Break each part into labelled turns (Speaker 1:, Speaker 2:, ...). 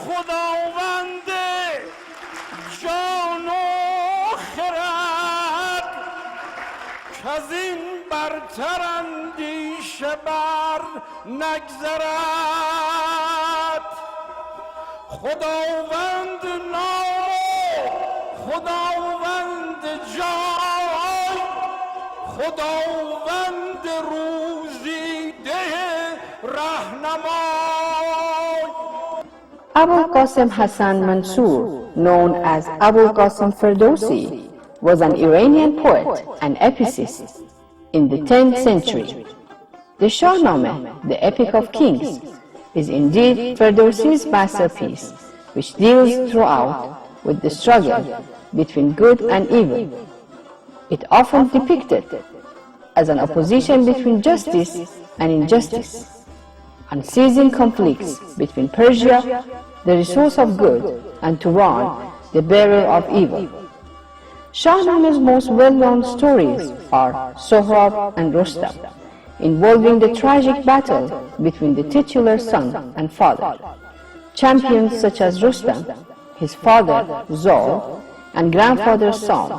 Speaker 1: خداوند جان و خرد کز این برتر اندیشه بر نگذرد خداوند نام خداوند جای خداوند روزی ده رهنمای.
Speaker 2: Abul Qasim Hassan Mansour, known as Abul Qasim Ferdowsi, was an Iranian poet and epicist in the 10th century. The Shahnameh, the Epic of Kings, is indeed Ferdowsi's masterpiece, which deals throughout with the struggle between good and evil. It often depicted as an opposition between justice and injustice, unceasing conflicts between Persia, the resource of good, and Turan, the bearer of evil. Shahnameh's most well-known stories are Sohrab and Rustam, involving the tragic battle between the titular son and father. Champions such as Rustam, his father Zor, and grandfather Sam,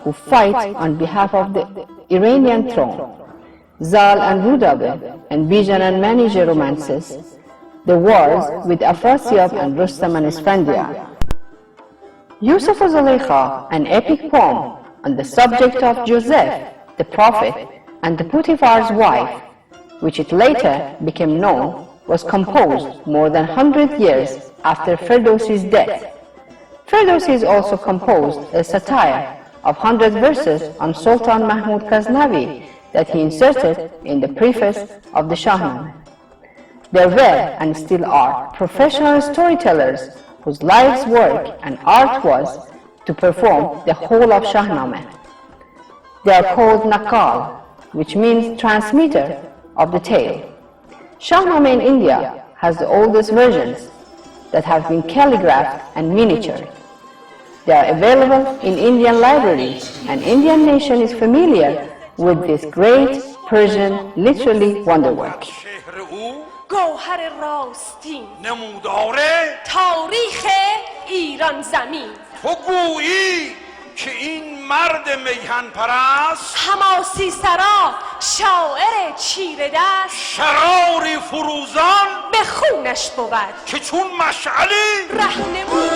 Speaker 2: who fight on behalf of the Iranian throne. Zal and Rudabe, and Bijan and Manija romances, the wars with Afrasiyab and Rustam and Isfandiar. Yusuf Zulaykha, an epic poem on the subject of Joseph, the prophet, and the Potiphar's wife, which it later became known, was composed more than 100 years after Ferdowsi's death. Ferdowsi also composed a satire of 100 verses on Sultan Mahmud Ghaznavi that he inserted in the preface of the Shahnameh. There were and still are professional storytellers whose life's work and art was to perform the whole of Shahnameh. They are called Naqal, which means transmitter of the tale. Shahnameh in India has the oldest versions that have been calligraphed and miniatured. They are available in Indian libraries, and Indian nation is familiar with this great Persian literary wonderwork.
Speaker 3: گوهر راستین
Speaker 1: نمودار
Speaker 3: تاریخ ایران زمین
Speaker 1: تو گویی که این مرد میهن پرست
Speaker 3: حماسی سرا شاعر چیره دست
Speaker 1: شراری فروزان
Speaker 3: به خونش بود
Speaker 1: که چون مشعلی
Speaker 3: رهنمون